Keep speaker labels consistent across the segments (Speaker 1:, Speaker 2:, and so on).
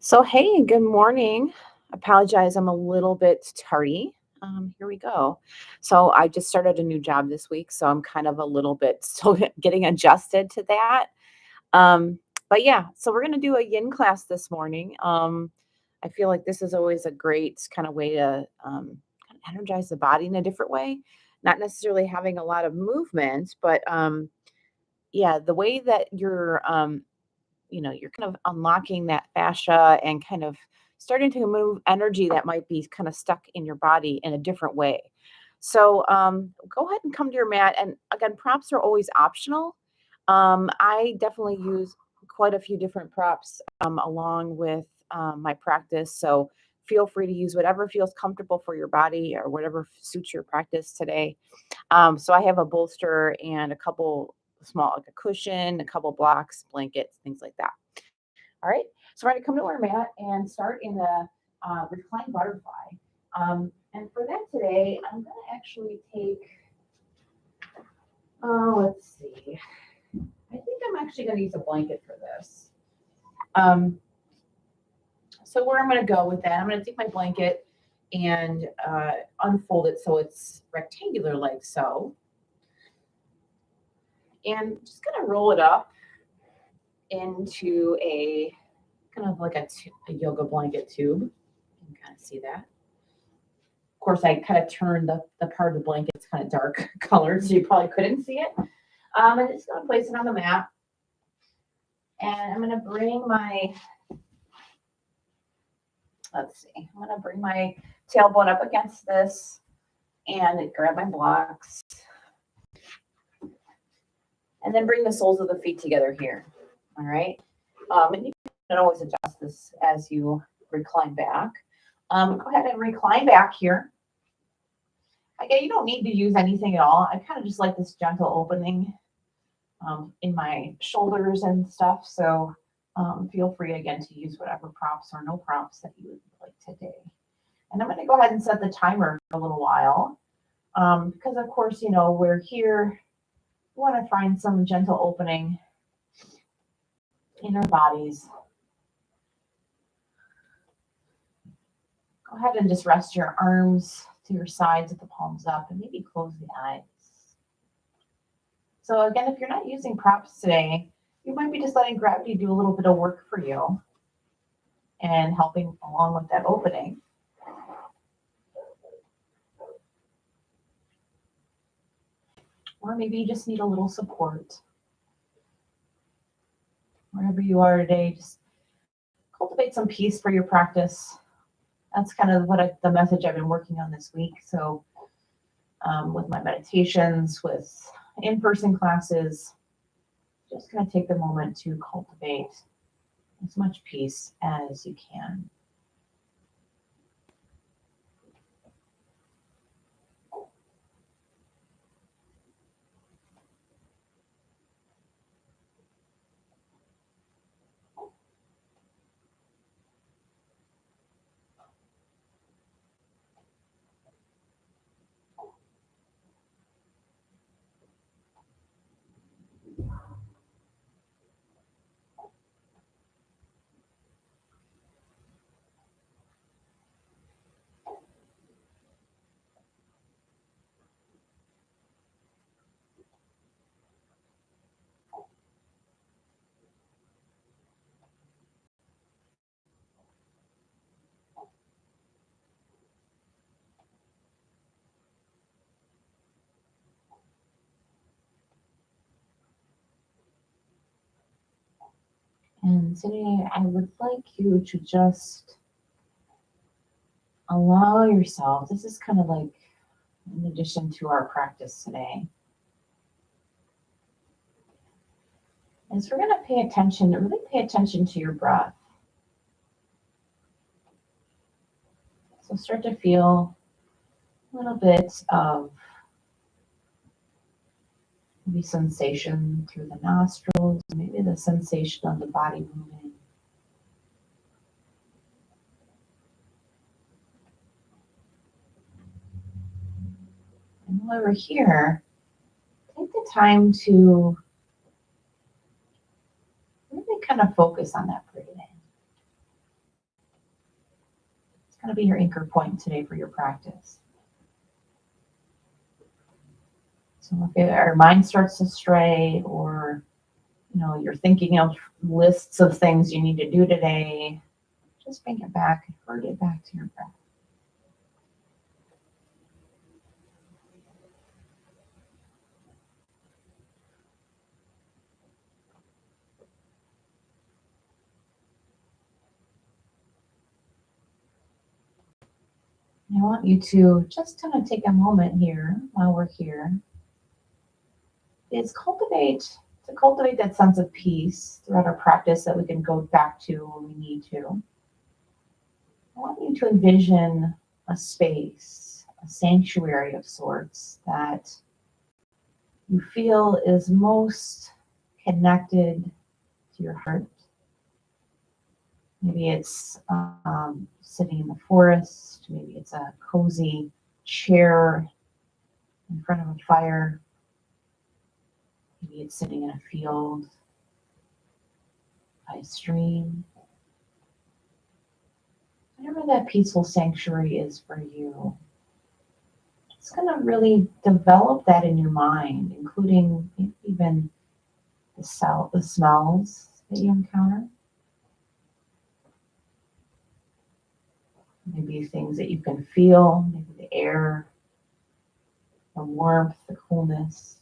Speaker 1: So, hey, good morning. Apologize, I'm a little bit tardy. Here we go. So, I just started a new job this week, so I'm kind of a little bit still getting adjusted to that. Um, but yeah, so we're going to do a yin class this morning. I feel like this is always a great kind of way to kind of energize the body in a different way, not necessarily having a lot of movement, but yeah, the way that you're kind of unlocking that fascia and kind of starting to move energy that might be kind of stuck in your body in a different way. So go ahead and come to your mat. And again, props are always optional. I definitely use quite a few different props along with my practice. So feel free to use whatever feels comfortable for your body or whatever suits your practice today. So I have a bolster and a couple small, like a cushion, a couple blocks, blankets, things like that. All right. So we're going to come to our mat and start in the reclined butterfly. And for that today, I'm going to actually take, let's see. I think I'm actually going to use a blanket for this. Um, so where I'm going to go with that, I'm going to take my blanket and unfold it so it's rectangular like so. And just going to roll it up into a kind of like a yoga blanket tube. You can kind of see that. Of course, I kind of turned the part of the blanket. It's kind of dark colored, so you probably couldn't see it. I'm just going to place it on the mat. And I'm going to bring my, let's see, I'm going to bring my tailbone up against this and grab my blocks. And then bring the soles of the feet together here. All right. And you can always adjust this as you recline back. Go ahead and recline back here. Again, you don't need to use anything at all. I kind of just like this gentle opening in my shoulders and stuff. So feel free again to use whatever props or no props that you would like today. And I'm going to go ahead and set the timer for a little while because, of course, we're here. We want to find some gentle opening in our bodies. Go ahead and just rest your arms to your sides with the palms up and maybe close the eyes. So again, if you're not using props today, you might be just letting gravity do a little bit of work for you and helping along with that opening. Or maybe you just need a little support. Wherever you are today, just cultivate some peace for your practice. That's kind of the message I've been working on this week. So with my meditations, with in-person classes, just kind of take the moment to cultivate as much peace as you can. And today I would like you to just allow yourself, this is kind of like in addition to our practice today, is we're going to really pay attention to your breath. So start to feel a little bit of maybe sensation through the nostrils, maybe the sensation of the body moving. And while we're here, take the time to really kind of focus on that breathing. going to be your anchor point today for your practice. So if our mind starts to stray, or you're thinking of lists of things you need to do today, just bring it back, convert it back to your breath. I want you to just kind of take a moment here while we're here. To cultivate that sense of peace throughout our practice that we can go back to when we need to. I want you to envision a space, a sanctuary of sorts that you feel is most connected to your heart. Maybe it's sitting in the forest. Maybe it's a cozy chair in front of a fire. Maybe it's sitting in a field by a stream. Whatever that peaceful sanctuary is for you, it's going to really develop that in your mind, including even the smells that you encounter. Maybe things that you can feel, maybe the air, the warmth, the coolness.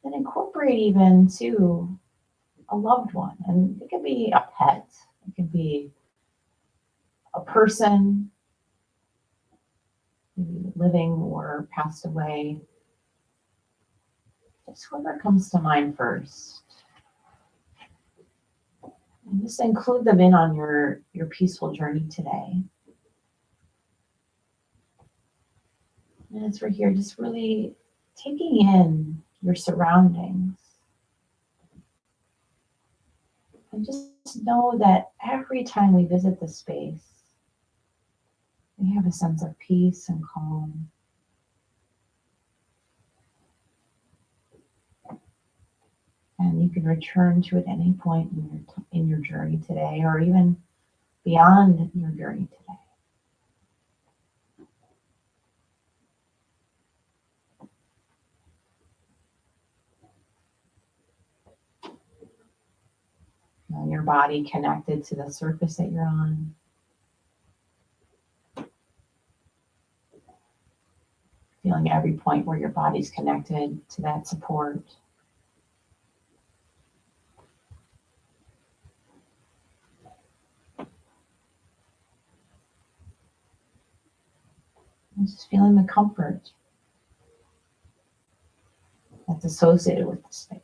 Speaker 1: And incorporate even to a loved one. And it could be a pet, it could be a person, maybe living or passed away. Just whoever comes to mind first. And just include them in on your peaceful journey today. And as we're here, just really taking in your surroundings. And just know that every time we visit this space, we have a sense of peace and calm. And you can return to it at any point in your journey today, or even beyond your journey today. Feeling your body connected to the surface that you're on. Feeling every point where your body's connected to that support. And just feeling the comfort that's associated with the space.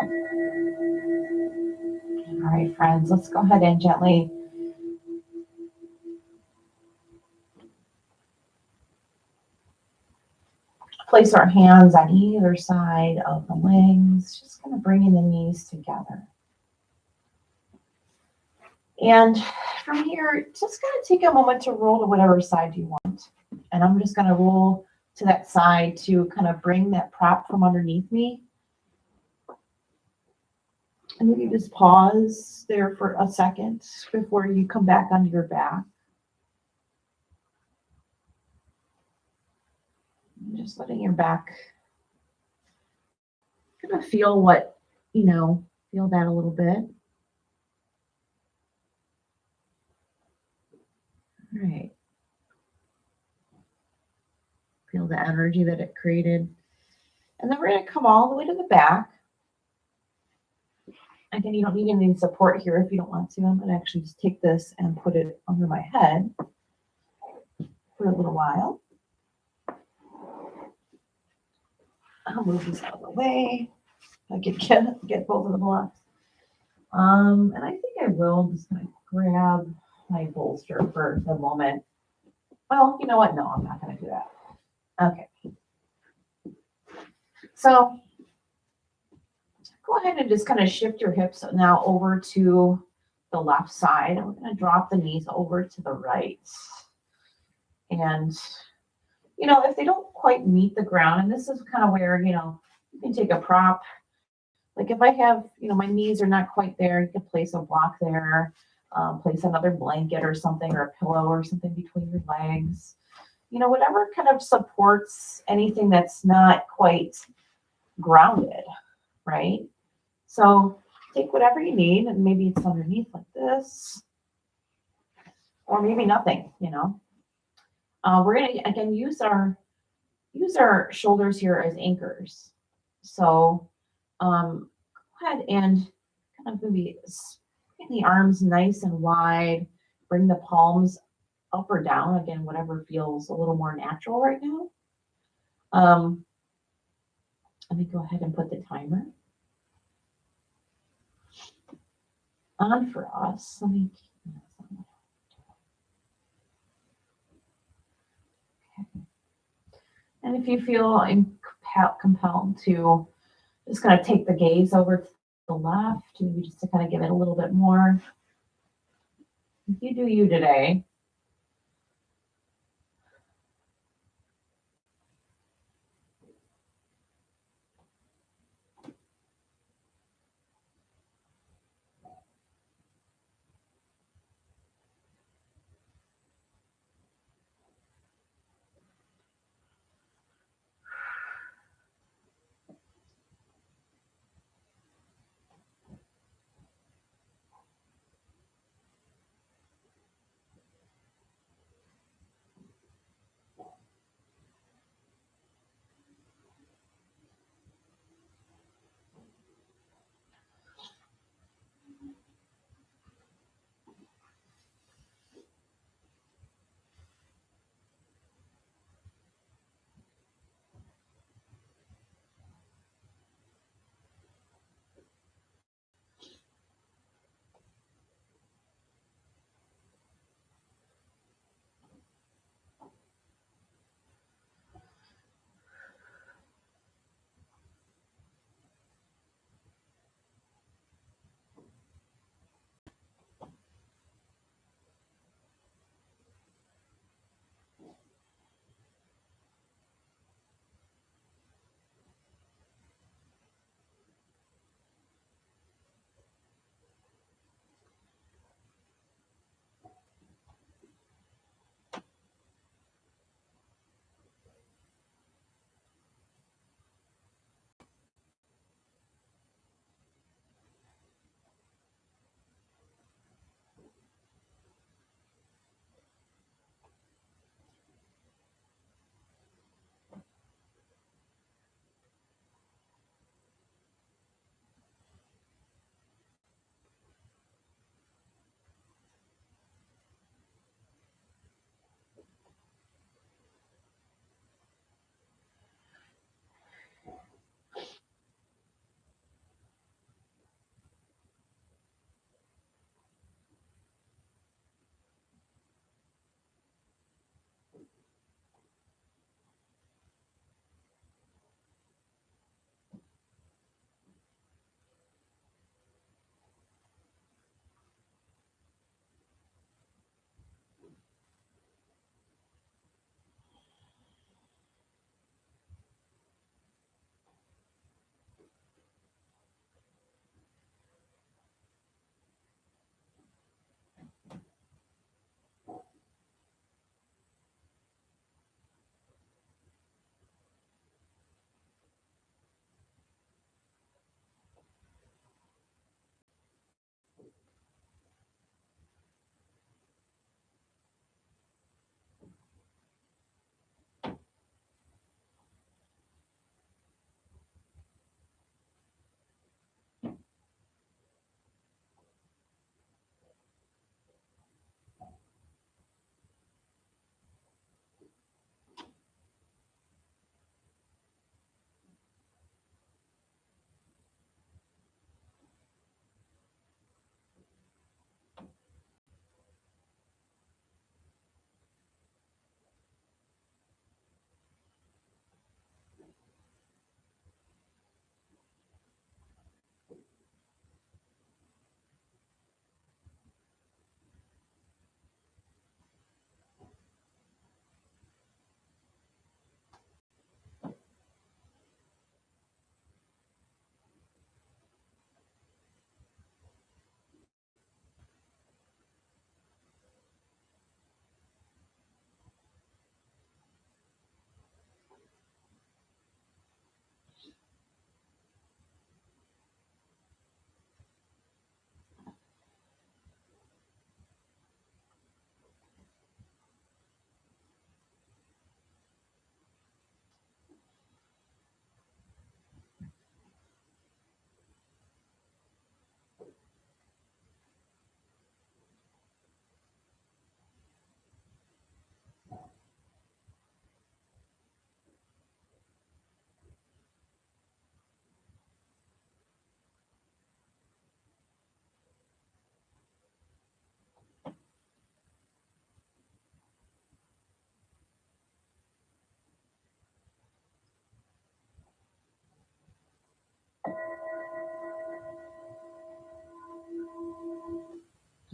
Speaker 1: All right, friends, let's go ahead and gently place our hands on either side of the legs, just kind of bringing the knees together. And from here, just kind of take a moment to roll to whatever side you want. And I'm just going to roll to that side to kind of bring that prop from underneath me. And maybe just pause there for a second before you come back onto your back. And just letting your back kind of feel what, feel that a little bit. All right. Feel the energy that it created. And then we're going to come all the way to the back. Again, you don't need any support here if you don't want to. I'm going to actually just take this and put it under my head for a little while. I'll move this out of the way. I could get both of the blocks. And I think I will just kind of grab my bolster for the moment. Well, you know what? No, I'm not going to do that. Okay. So go ahead and just kind of shift your hips now over to the left side. And we're going to drop the knees over to the right. And, if they don't quite meet the ground, and this is kind of where, you can take a prop. Like if I have, my knees are not quite there, you can place a block there, place another blanket or something, or a pillow or something between your legs. Whatever kind of supports anything that's not quite grounded, right? So take whatever you need, and maybe it's underneath like this, or maybe nothing, We're going to, again, use our shoulders here as anchors. So go ahead and kind of maybe get the arms nice and wide, bring the palms up or down, again, whatever feels a little more natural right now. Let me go ahead and put the timer on for us. Okay. And if you feel compelled to just kind of take the gaze over to the left, maybe just to kind of give it a little bit more. You do you today.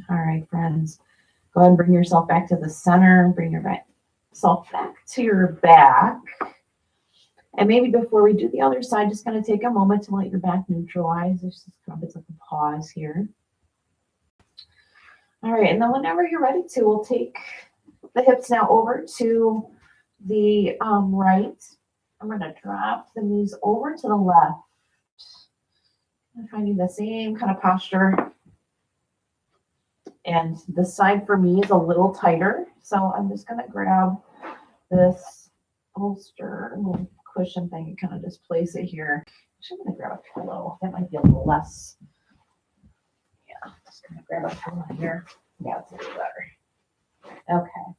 Speaker 1: All right, friends. Go ahead and bring yourself back to the center. Bring yourself back to your back. And maybe before we do the other side, just going to take a moment to let your back neutralize. There's just kind of it's like a pause here. All right, and then whenever you're ready to, we'll take the hips now over to the right. I'm going to drop the knees over to the left. I'm finding the same kind of posture. And the side for me is a little tighter. So I'm just going to grab this bolster, little cushion thing, and kind of just place it here. Actually, I'm going to grab a pillow. That might be a little less. Yeah, just going to grab a pillow here. Yeah, it's a little better. Okay.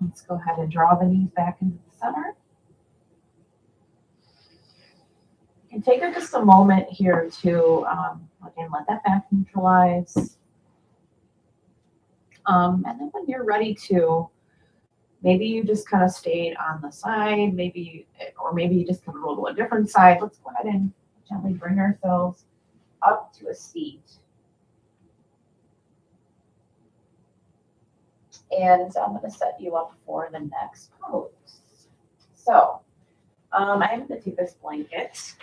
Speaker 1: Let's go ahead and draw the knees back into the center. And take just a moment here to, again, let that back neutralize. And then when you're ready to, maybe you just kind of stayed on the side, or maybe you just kind of roll to a different side. Let's go ahead and gently bring ourselves up to a seat. And I'm going to set you up for the next pose. So I'm going to take this blanket,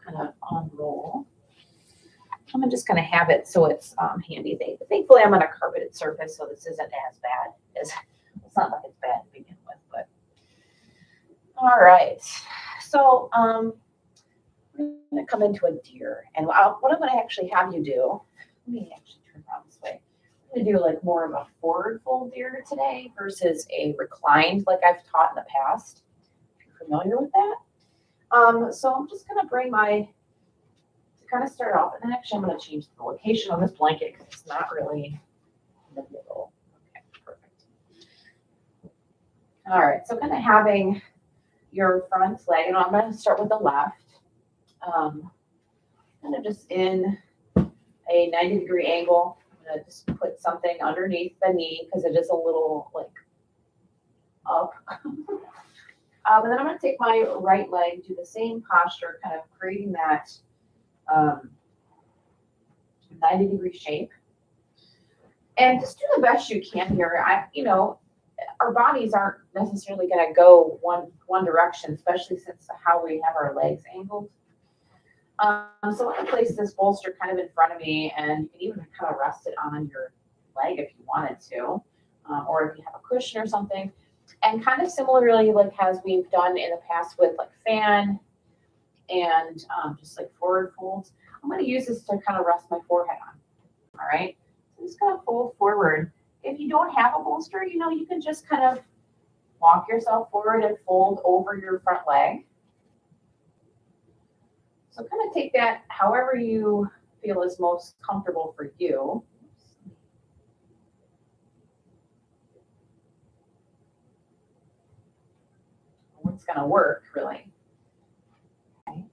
Speaker 1: kind of unroll. I'm just going to have it so it's handy. Thankfully, I'm on a carpeted surface, so this isn't as bad as, it's not like it's bad to begin with, but all right. So I'm going to come into a deer, and what I'm going to actually have you do, let me actually turn around this way. I'm going to do like more of a forward fold deer today versus a reclined like I've taught in the past. If you're familiar with that. So I'm just going to bring to kind of start off, and then actually I'm going to change the location on this blanket because it's not really in the middle. Okay, perfect. All right, so kind of having your front leg, and I'm going to start with the left. Kind of just in a 90-degree angle. I'm going to just put something underneath the knee because it is a little like up. And then I'm going to take my right leg, do the same posture, kind of creating that 90-degree shape. And just do the best you can here. Our bodies aren't necessarily going to go one direction, especially since how we have our legs angled. So I'm going to place this bolster kind of in front of me, and you can even kind of rest it on your leg if you wanted to, or if you have a cushion or something. And kind of similarly, like as we've done in the past with like fan and just like forward folds, I'm going to use this to kind of rest my forehead on. All right. So I'm just going to fold forward. If you don't have a bolster, you can just kind of walk yourself forward and fold over your front leg. So kind of take that however you feel is most comfortable for you. What's going to work, really. Okay.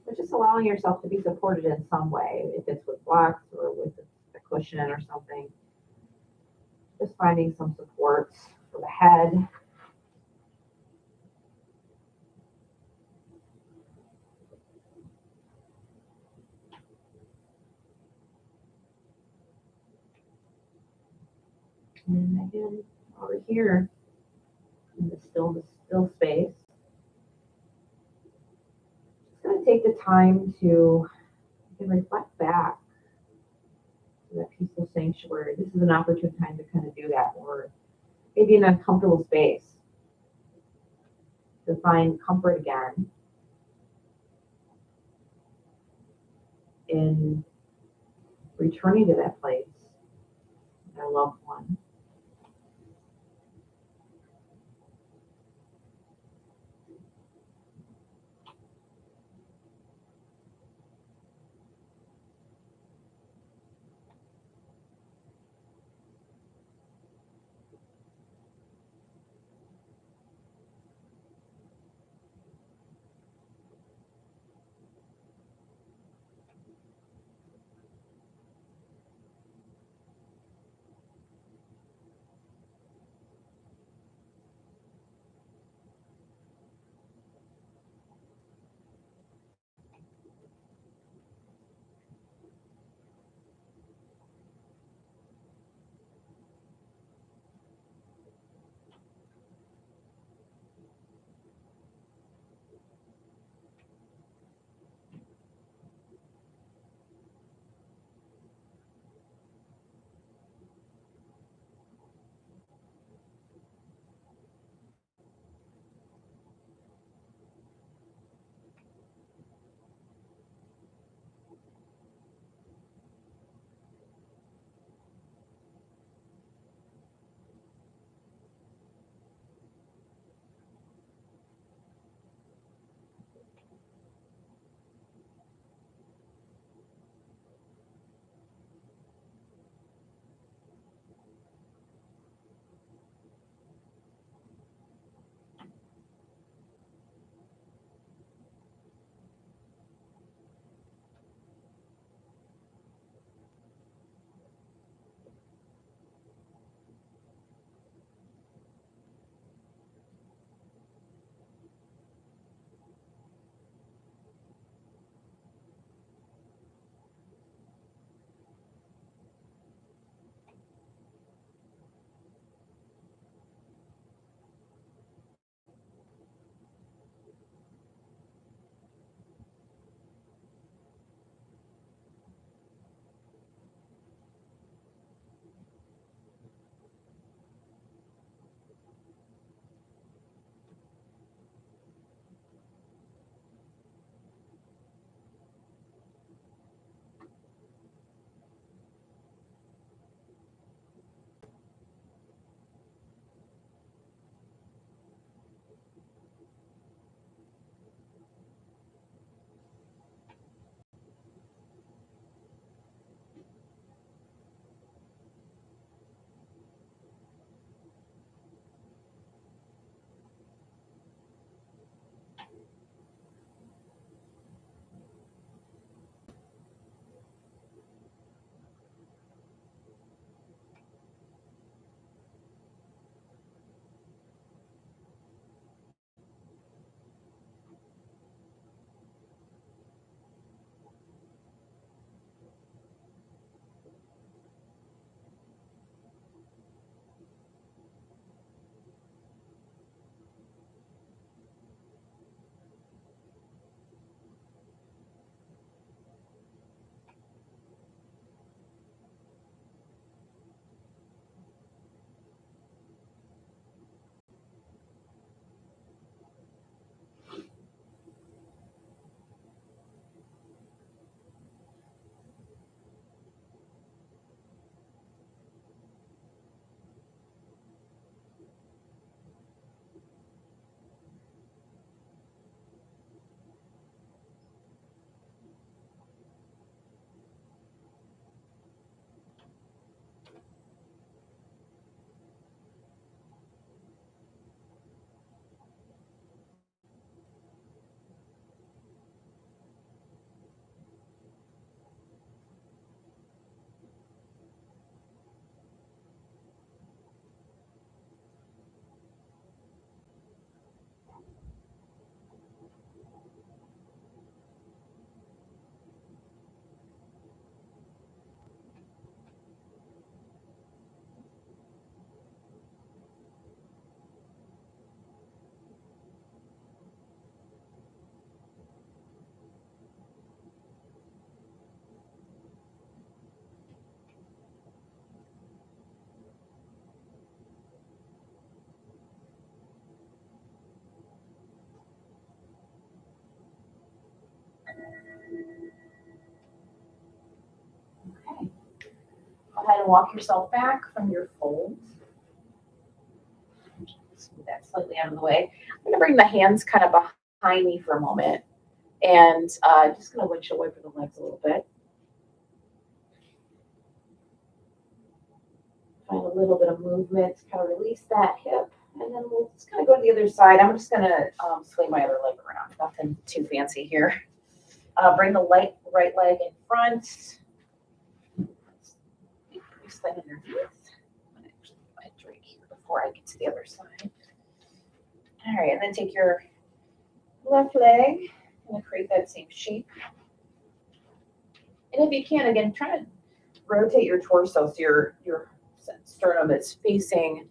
Speaker 1: But just allowing yourself to be supported in some way, if it's with blocks or with a cushion or something. Just finding some support for the head. And again, over here in the still space, just going to take the time to reflect back to that peaceful sanctuary. This is an opportune time to kind of do that, or maybe in an uncomfortable space, to find comfort again in returning to that place, their loved one. Okay. Go ahead and walk yourself back from your fold. Just move that slightly out of the way. I'm going to bring the hands kind of behind me for a moment, and just going to windshield wiper the legs a little bit. Find a little bit of movement, kind of release that hip, and then we'll just kind of go to the other side. I'm just going to swing my other leg around. Nothing too fancy here. Bring the right leg in front. Pretty slight underneath. I'm going to actually put my drink here before I get to the other side. All right, and then take your left leg and create that same shape. And if you can, again, try to rotate your torso so your sternum is facing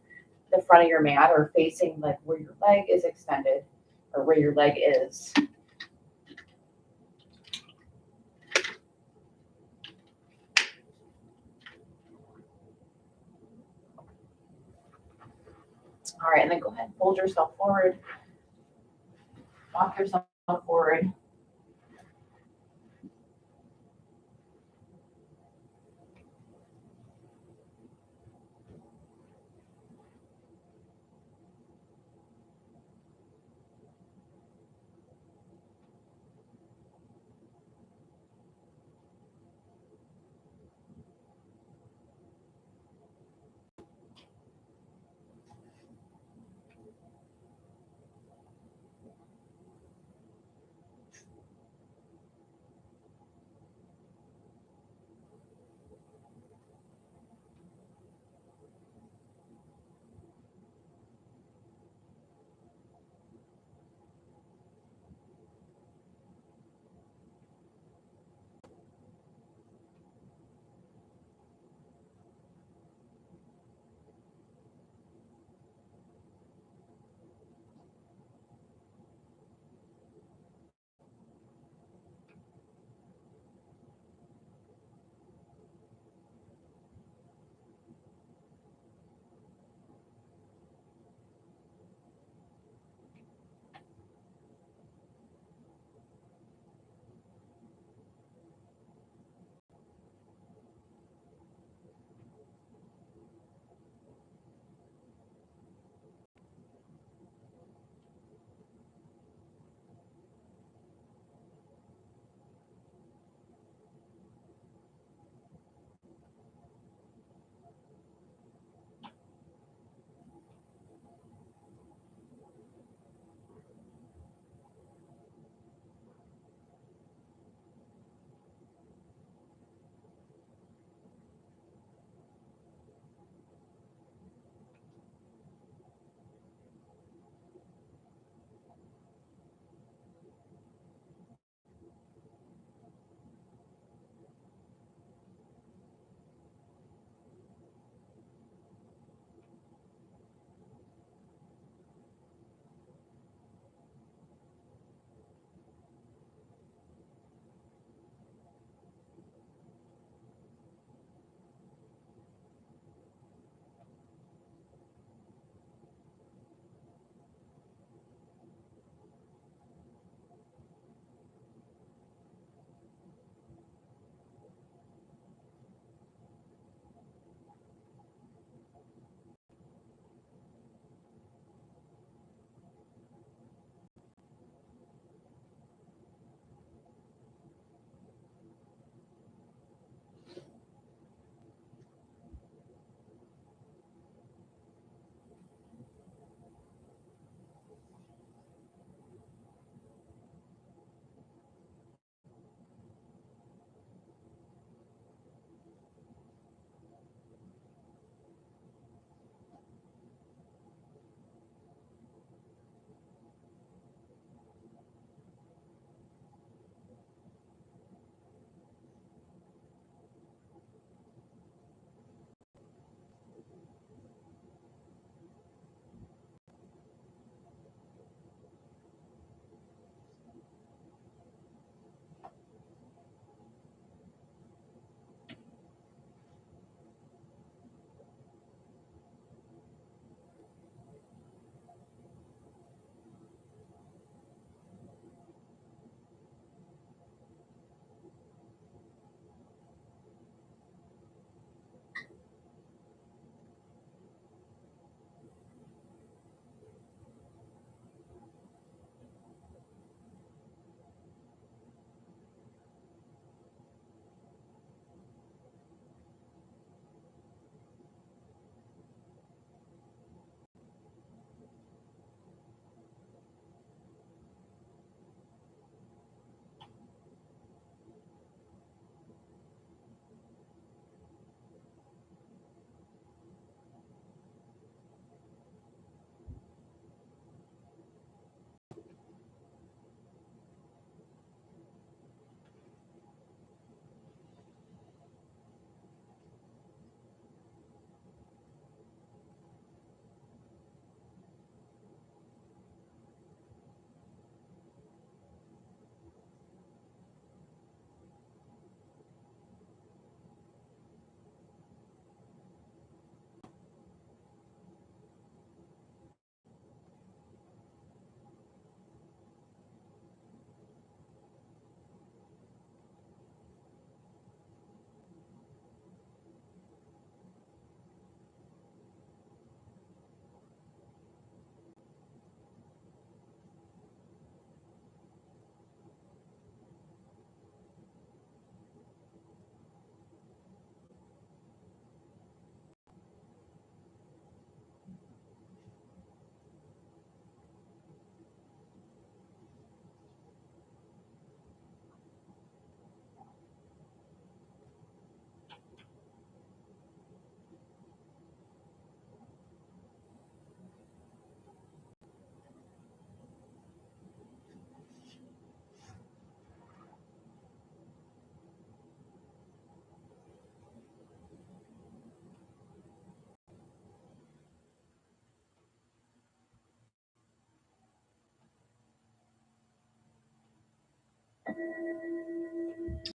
Speaker 1: the front of your mat or facing like where your leg is extended or where your leg is. All right, and then go ahead and fold yourself forward. Walk yourself forward.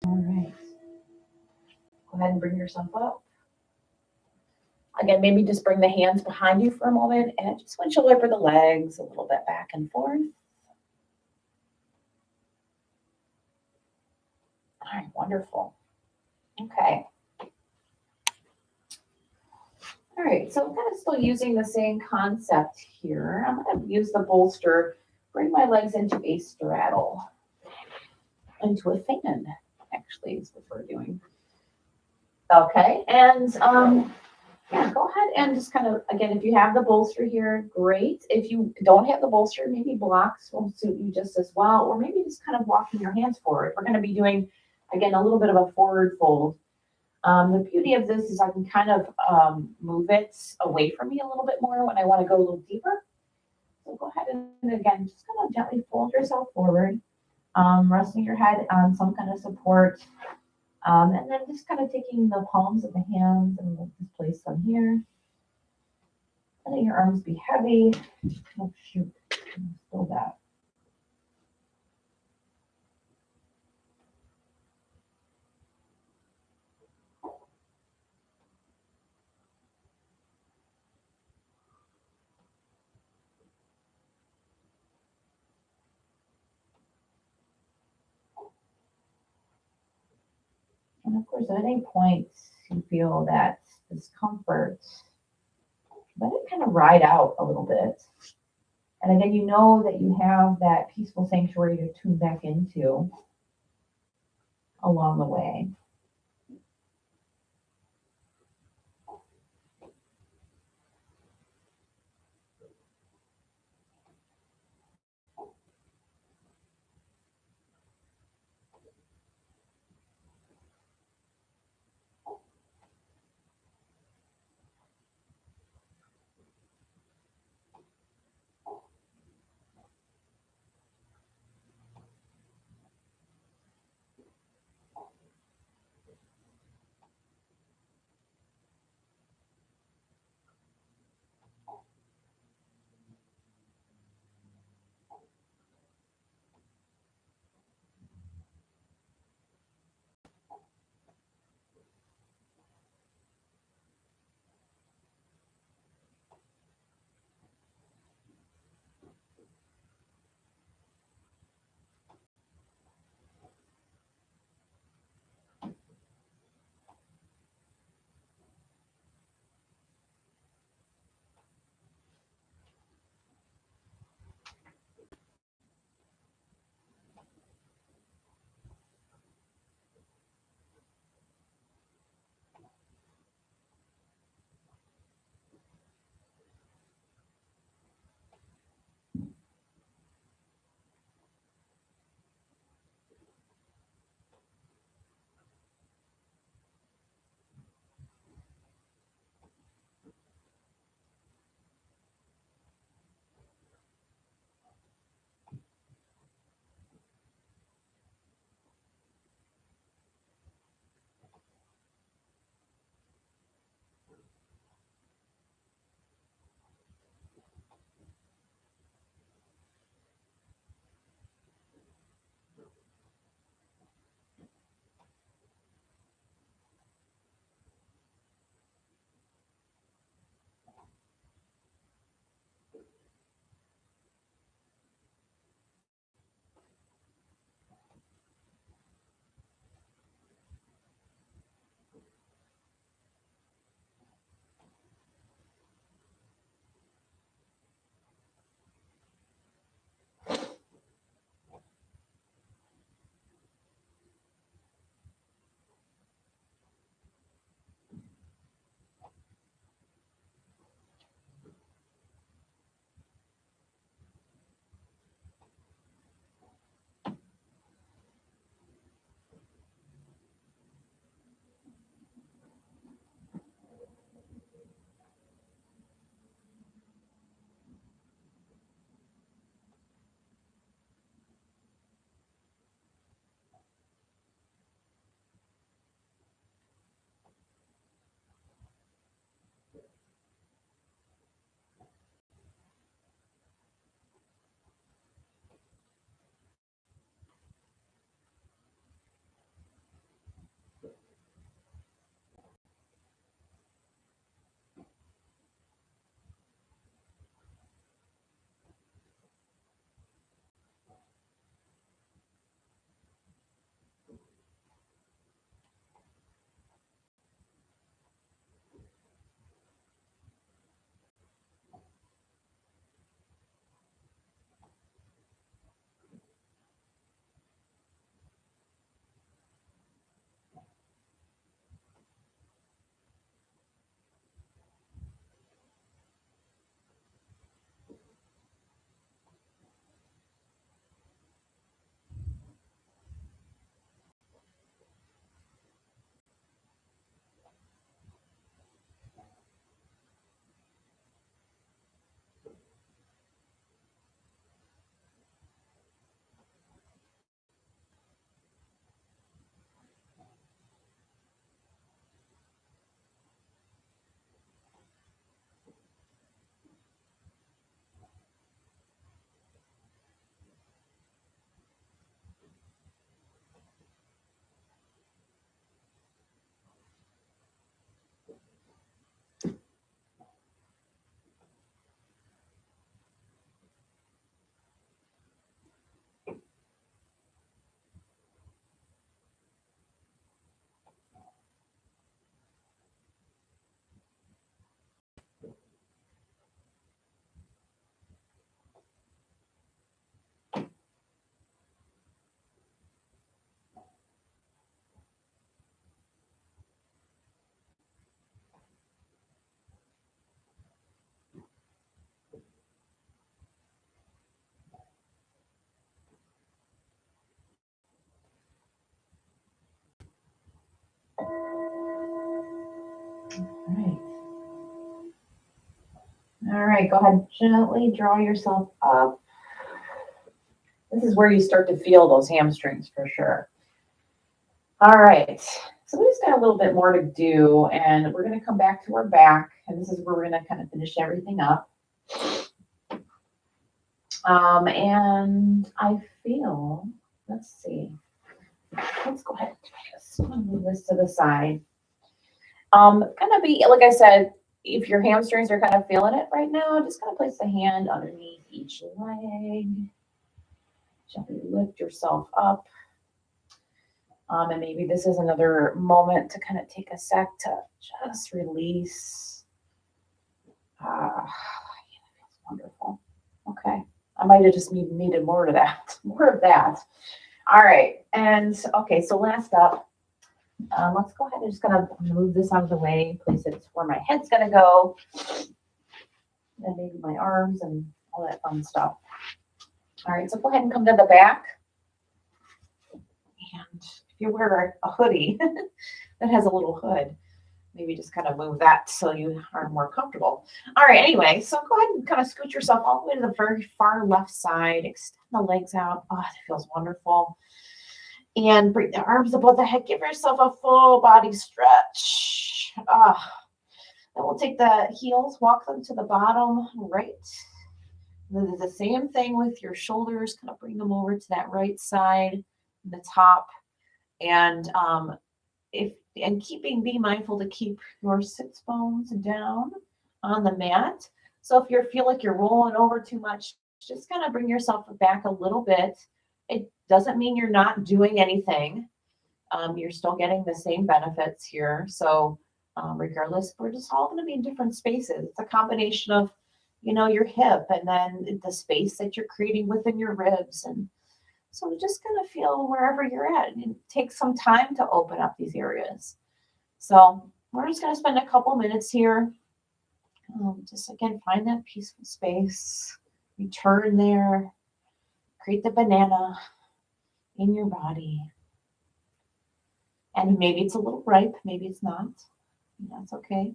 Speaker 1: All right. Go ahead and bring yourself up. Again, maybe just bring the hands behind you for a moment and just windshield wiper the legs a little bit back and forth. All right, wonderful. Okay. All right, so I'm kind of still using the same concept here. I'm going to use the bolster, bring my legs into a straddle, into a fan, actually, is what we're doing. Okay, and yeah, go ahead and just kind of, again, if you have the bolster here, great. If you don't have the bolster, maybe blocks will suit you just as well, or maybe just kind of walking your hands forward. We're going to be doing, again, a little bit of a forward fold. The beauty of this is I can kind of move it away from me a little bit more when I want to go a little deeper. So go ahead and again, just kind of gently fold yourself forward, resting your head on some kind of support. And then just kind of taking the palms of the hands and we'll just place them here. Letting your arms be heavy. Oh, shoot. Still that. And of course, at any point you feel that discomfort, let it kind of ride out a little bit. And again, you know that you have that peaceful sanctuary to tune back into along the way. Right. All right, go ahead, gently draw yourself up. This is where you start to feel those hamstrings for sure. All right, so we just got a little bit more to do, and we're going to come back to our back, and this is where we're going to kind of finish everything up. And I feel, let's see, let's go ahead and just move this to the side. Gonna be, like I said, if your hamstrings are kind of feeling it right now, just gonna place the hand underneath each leg. Gently lift yourself up. And maybe this is another moment to kind of take a sec to just release. Ah, feels wonderful. Okay. I might have just needed more of that. More of that. All right. And okay, so last up, let's go ahead and just gonna move this out of the way, place it where my head's gonna go, and maybe my arms and all that fun stuff. All right, so go ahead and come to the back. And if you wear a hoodie that has a little hood, maybe just kind of move that so you are more comfortable. All right, anyway, so go ahead and kind of scoot yourself all the way to the very far left side. Extend the legs out. Oh, that feels wonderful. And bring the arms above the head. Give yourself a full body stretch. Then we'll take the heels, walk them to the bottom right. And then the same thing with your shoulders. Kind of bring them over to that right side, the top. And if and keeping be mindful to keep your sits bones down on the mat. So if you feel like you're rolling over too much, just kind of bring yourself back a little bit. It doesn't mean you're not doing anything. You're still getting the same benefits here. So regardless, we're just all going to be in different spaces. It's a combination of, your hip and then the space that you're creating within your ribs. And so we're just going to feel wherever you're at and take some time to open up these areas. So we're just going to spend a couple minutes here. Just again, find that peaceful space. Return there. Create the banana in your body. And maybe it's a little ripe, maybe it's not. That's okay.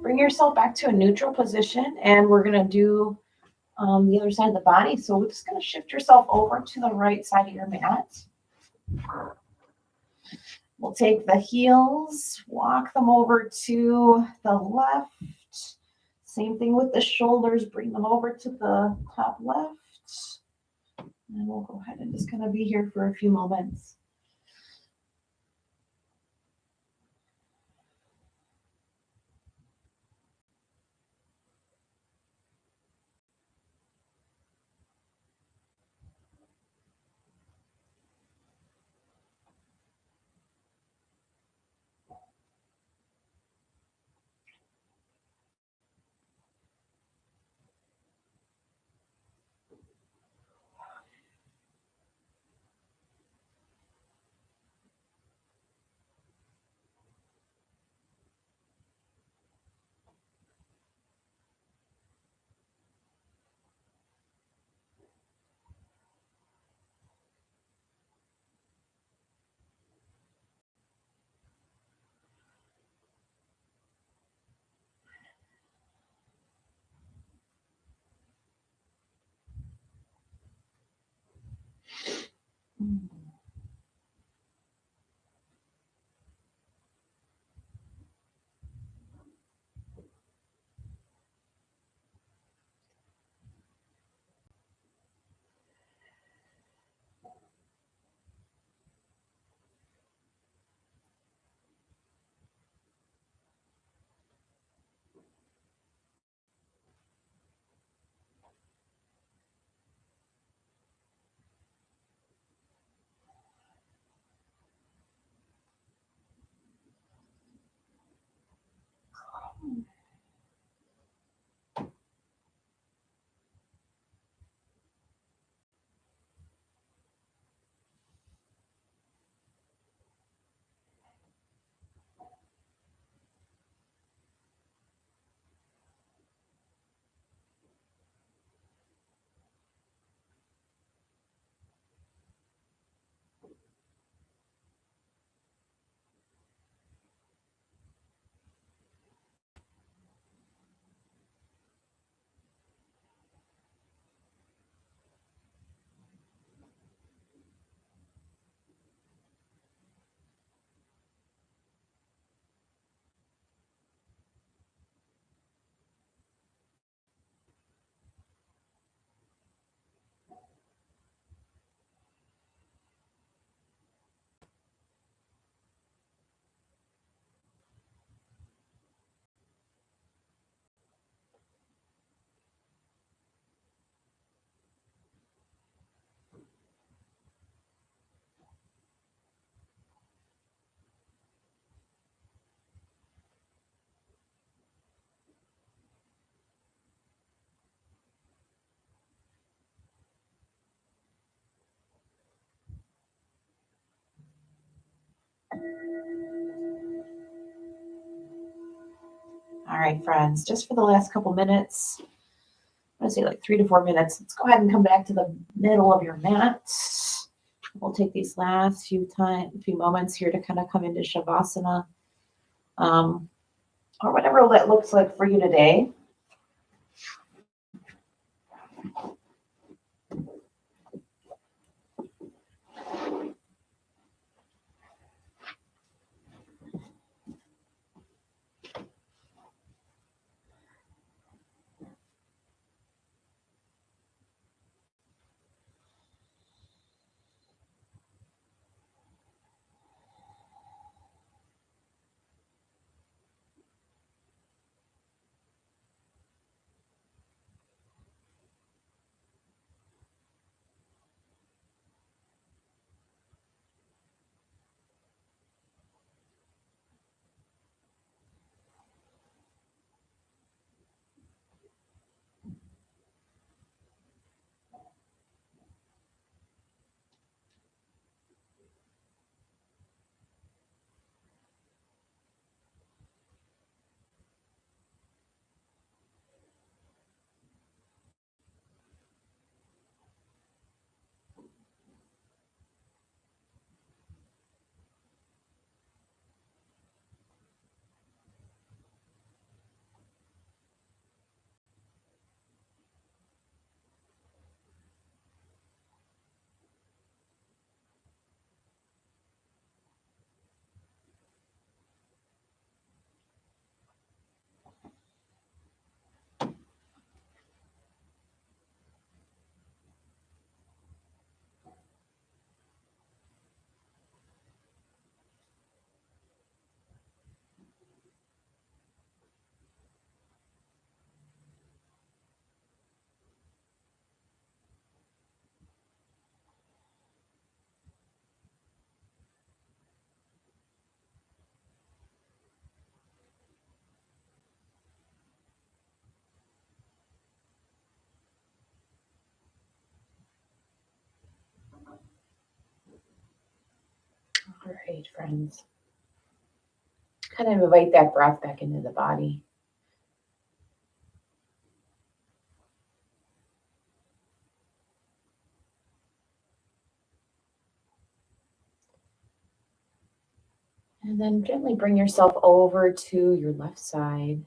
Speaker 1: Bring yourself back to a neutral position, and we're going to do the other side of the body. So we're just going to shift yourself over to the right side of your mat. We'll take the heels, walk them over to the left. Same thing with the shoulders, bring them over to the top left. And we'll go ahead and just kind of be here for a few moments. All right, friends, just for the last couple minutes, I'm going to say like 3 to 4 minutes. Let's go ahead and come back to the middle of your mat. We'll take these last few moments here to kind of come into Shavasana, or whatever that looks like for you today. Great, friends. Kind of invite that breath back into the body. And then gently bring yourself over to your left side.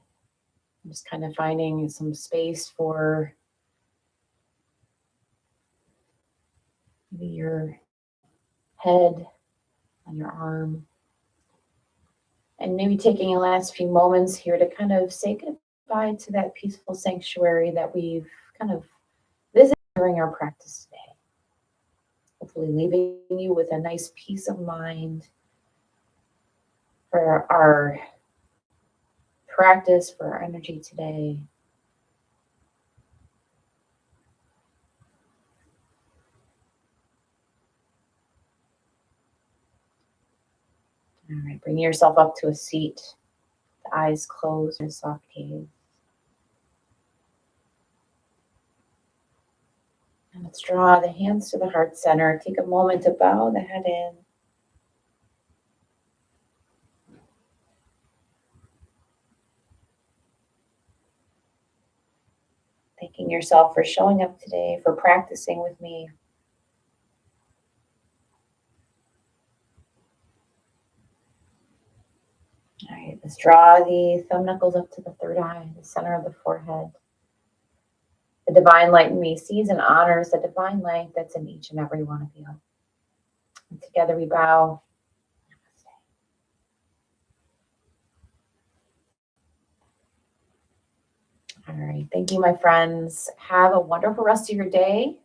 Speaker 1: Just kind of finding some space for maybe your head on your arm. And maybe taking a last few moments here to kind of say goodbye to that peaceful sanctuary that we've kind of visited during our practice today. Hopefully leaving you with a nice peace of mind for our practice, for our energy today. All right, bring yourself up to a seat, the eyes closed and soft gaze. And let's draw the hands to the heart center. Take a moment to bow the head in. Thanking yourself for showing up today, for practicing with me. All right, let's draw the thumb knuckles up to the third eye, the center of the forehead. The divine light in me sees and honors the divine light that's in each and every one of you. And together we bow. All right, thank you, my friends. Have a wonderful rest of your day.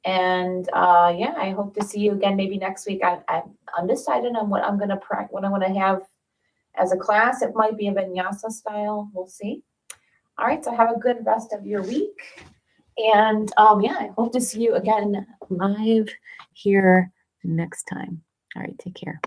Speaker 1: And yeah, I hope to see you again maybe next week. I'm undecided on what I'm going to what I'm going to have as a class. It might be a vinyasa style. We'll see. All right, so have a good rest of your week. And yeah, I hope to see you again live here next time. All right, take care.